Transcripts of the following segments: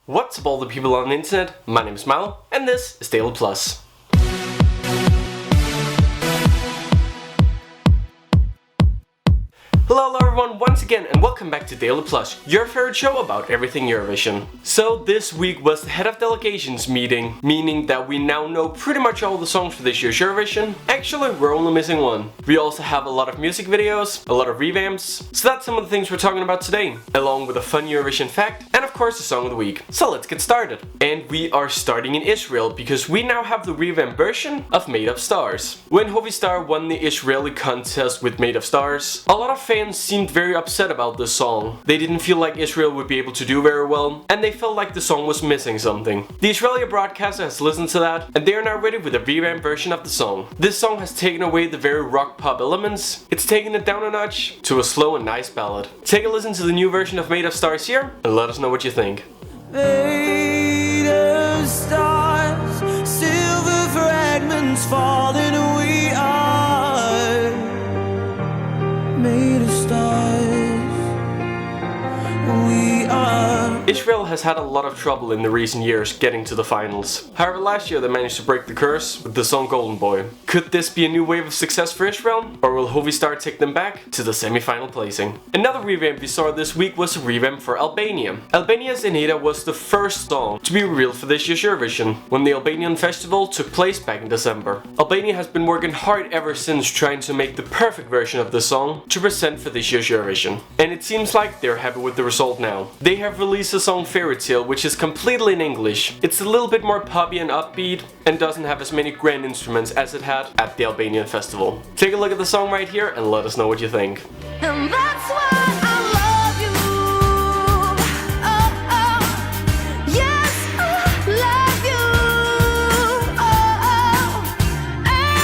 What's up all the people on the internet, my name is Mal, and this is DailyPlus. Hello everyone once again and welcome back to DailyPlus, your favorite show about everything Eurovision. So this week was the head of delegations meeting, meaning that we now know pretty much all the songs for this year's Eurovision. Actually, we're only missing one. We also have a lot of music videos, a lot of revamps, so that's some of the things we're talking about today, along with a fun Eurovision fact, and of course the song of the week. So let's get started. And we are starting in Israel, because we now have the revamped version of Made of Stars. When Hovistar won the Israeli contest with Made of Stars, a lot of fans seemed very upset about this song. They didn't feel like Israel would be able to do very well, and they felt like the song was missing something. The Israeli broadcaster has listened to that, and they are now ready with a revamped version of the song. This song has taken away the very rock pop elements, it's taken it down a notch to a slow and nice ballad. Take a listen to the new version of Made of Stars here, and let us know what you think. Made of stars, silver fragments falling, we are made of stars, we are. Israel has had a lot of trouble in the recent years getting to the finals. However, last year they managed to break the curse with the song Golden Boy. Could this be a new wave of success for Israel? Or will Hovistar take them back to the semi-final placing? Another revamp we saw this week was a revamp for Albania. Albania's Enida was the first song to be revealed for this year's Eurovision, when the Albanian festival took place back in December. Albania has been working hard ever since trying to make the perfect version of the song to present for this year's Eurovision. And it seems like they're happy with the result now. They have released a song Fairy Tale, which is completely in English. It's a little bit more poppy and upbeat and doesn't have as many grand instruments as it had at the Albanian festival. Take a look at the song right here and let us know what you think. And that's why I love you. Oh, oh. Yes, I love you. Oh, oh. And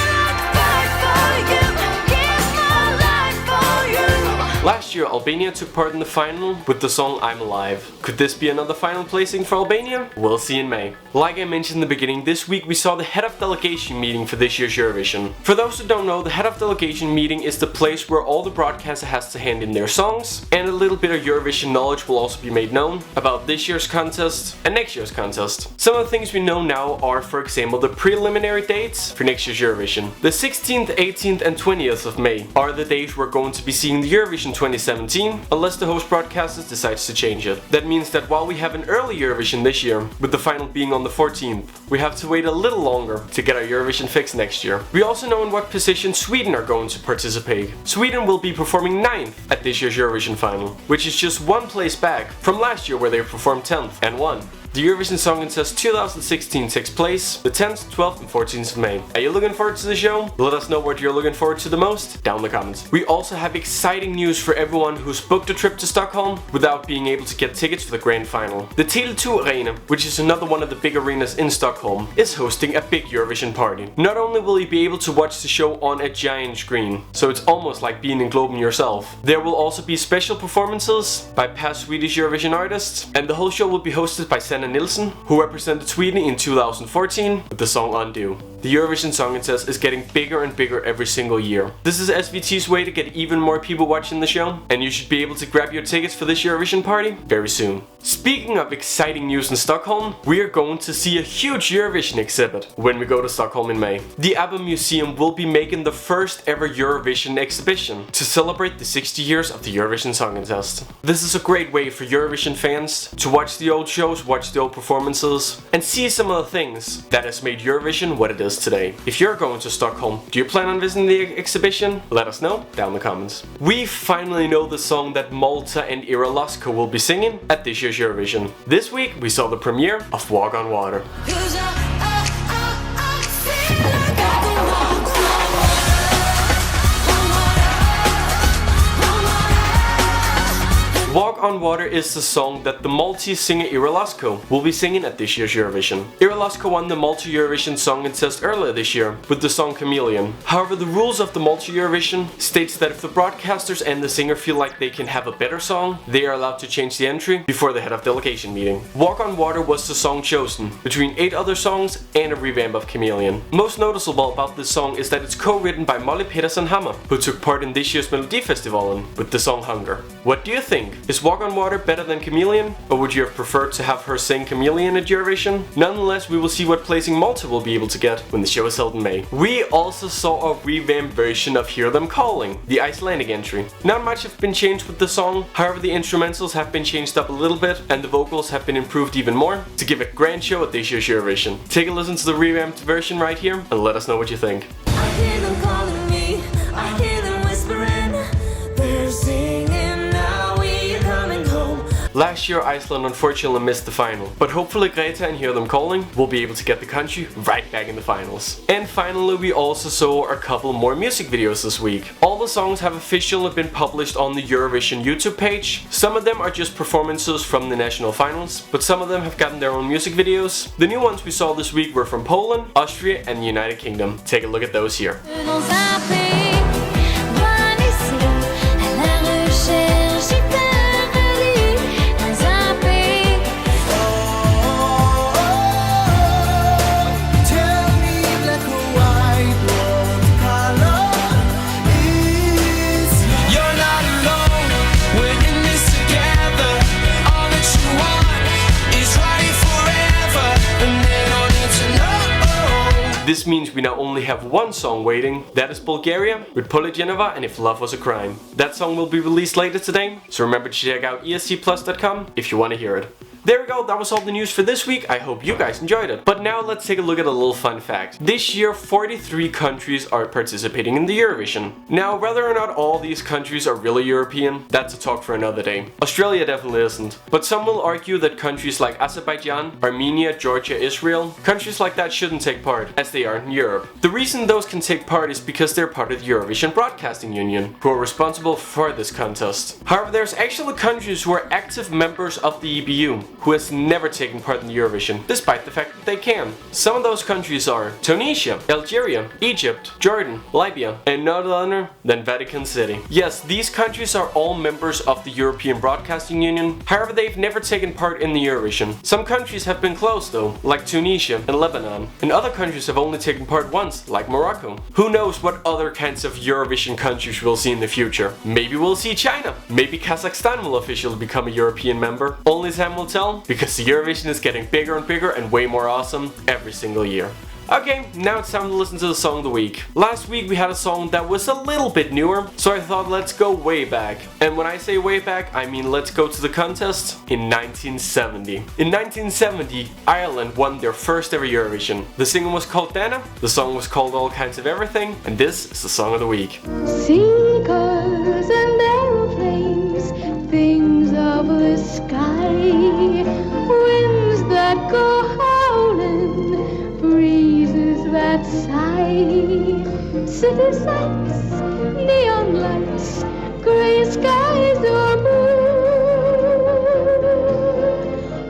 I'd fight for you, give my life for you. Last year, Albania took part in the final with the song I'm Alive. Could this be another final placing for Albania? We'll see in May. Like I mentioned in the beginning, this week we saw the head of delegation meeting for this year's Eurovision. For those who don't know, the head of delegation meeting is the place where all the broadcaster has to hand in their songs, and a little bit of Eurovision knowledge will also be made known about this year's contest and next year's contest. Some of the things we know now are, for example, the preliminary dates for next year's Eurovision. The 16th, 18th and 20th of May are the days we're going to be seeing the Eurovision 2017, unless the host broadcaster decides to change it. That means that while we have an early Eurovision this year, with the final being on the 14th, we have to wait a little longer to get our Eurovision fix next year. We also know in what position Sweden are going to participate. Sweden will be performing 9th at this year's Eurovision final, which is just one place back from last year where they performed 10th and won. The Eurovision Song Contest 2016 takes place the 10th, 12th and 14th of May. Are you looking forward to the show? Let us know what you're looking forward to the most down in the comments. We also have exciting news for everyone who's booked a trip to Stockholm without being able to get tickets for the grand final. The Tele2 Arena, which is another one of the big arenas in Stockholm, is hosting a big Eurovision party. Not only will you be able to watch the show on a giant screen, so it's almost like being in Globen yourself. There will also be special performances by past Swedish Eurovision artists, and the whole show will be hosted by Sanna Nilsson, who represented Sweden in 2014 with the song Undo. The Eurovision Song Contest is getting bigger and bigger every single year. This is SVT's way to get even more people watching the show, and you should be able to grab your tickets for this Eurovision party very soon. Speaking of exciting news in Stockholm, we are going to see a huge Eurovision exhibit when we go to Stockholm in May. The ABBA Museum will be making the first ever Eurovision exhibition to celebrate the 60 years of the Eurovision Song Contest. This is a great way for Eurovision fans to watch the old shows, watch the old performances, and see some of the things that has made Eurovision what it is today. If you're going to Stockholm, do you plan on visiting the exhibition? Let us know down in the comments. We finally know the song that Malta and Ira Lasko will be singing at this year's Eurovision. This week we saw the premiere of Walk on Water. Walk on Water is the song that the Maltese singer Ira Lasko will be singing at this year's Eurovision. Ira Lasko won the Malta Eurovision Song Contest earlier this year with the song Chameleon. However, the rules of the Malta Eurovision states that if the broadcasters and the singer feel like they can have a better song, they are allowed to change the entry before the head of delegation meeting. Walk on Water was the song chosen between 8 other songs and a revamp of Chameleon. Most noticeable about this song is that it's co-written by Molly Pedersen Hammer, who took part in this year's Melodifestivalen with the song Hunger. What do you think? Is Walk on Water better than Chameleon? Or would you have preferred to have her sing Chameleon at Eurovision? Nonetheless, we will see what placing Malta will be able to get when the show is held in May. We also saw a revamped version of Hear Them Calling, the Icelandic entry. Not much have been changed with the song, however the instrumentals have been changed up a little bit and the vocals have been improved even more to give a grand show at this year's Eurovision. Take a listen to the revamped version right here and let us know what you think. I hear them calling me, I hear them whispering, they're singing now we're coming home. Last year Iceland unfortunately missed the final, but hopefully Greta and Hear Them Calling will be able to get the country right back in the finals. And finally we also saw a couple more music videos this week. All the songs have officially been published on the Eurovision YouTube page. Some of them are just performances from the national finals, but some of them have gotten their own music videos. The new ones we saw this week were from Poland, Austria and the United Kingdom. Take a look at those here. This means we now only have one song waiting, that is Bulgaria with Poligenova and If Love Was a Crime. That song will be released later today, so remember to check out esc-plus.com if you want to hear it. There we go, that was all the news for this week. I hope you guys enjoyed it. But now let's take a look at a little fun fact. This year 43 countries are participating in the Eurovision. Now whether or not all these countries are really European, that's a talk for another day. Australia definitely isn't. But some will argue that countries like Azerbaijan, Armenia, Georgia, Israel, countries like that shouldn't take part, as they are in Europe. The reason those can take part is because they're part of the Eurovision Broadcasting Union, who are responsible for this contest. However, there's actually countries who are active members of the EBU, who has never taken part in the Eurovision, despite the fact that they can. Some of those countries are Tunisia, Algeria, Egypt, Jordan, Libya, and none other than Vatican City. Yes, these countries are all members of the European Broadcasting Union, however they've never taken part in the Eurovision. Some countries have been close though, like Tunisia and Lebanon, and other countries have only taken part once, like Morocco. Who knows what other kinds of Eurovision countries we'll see in the future? Maybe we'll see China, maybe Kazakhstan will officially become a European member. Only time will tell, because the Eurovision is getting bigger and bigger and way more awesome every single year. Okay, now it's time to listen to the song of the week. Last week we had a song that was a little bit newer, so I thought let's go way back. And when I say way back, I mean let's go to the contest in 1970. In 1970, Ireland won their first ever Eurovision. The singer was called Dana, the song was called All Kinds of Everything, and this is the song of the week. Seekers and aeroplanes, things of the sky, winds that go howling, breezes that sigh, city sights, neon lights, gray skies or blue,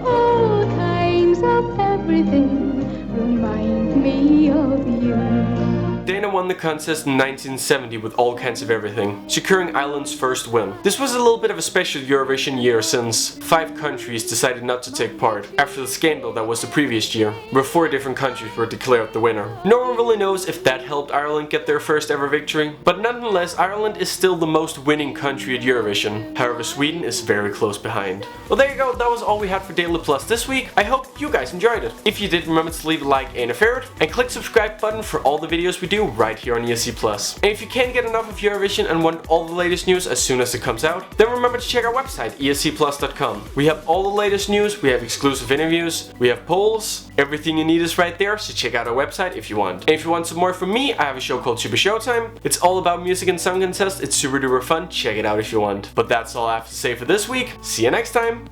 all kinds of everything remind me of you. Dana won the contest in 1970 with All Kinds of Everything, securing Ireland's first win. This was a little bit of a special Eurovision year since 5 countries decided not to take part after the scandal that was the previous year, where 4 different countries were declared the winner. No one really knows if that helped Ireland get their first ever victory, but nonetheless Ireland is still the most winning country at Eurovision. However, Sweden is very close behind. Well, there you go, that was all we had for DailyPlus this week. I hope you guys enjoyed it. If you did, remember to leave a like and a favorite, and click subscribe button for all the videos we do right here on esc-plus. And if you can't get enough of Eurovision and want all the latest news as soon as it comes out, then remember to check our website esc-plus.com. We have all the latest news, we have exclusive interviews, we have polls, everything you need is right there, so check out our website if you want. And if you want some more from me, I have a show called Super Showtime. It's all about music and song contests, it's super duper fun, check it out if you want. But that's all I have to say for this week, see you next time!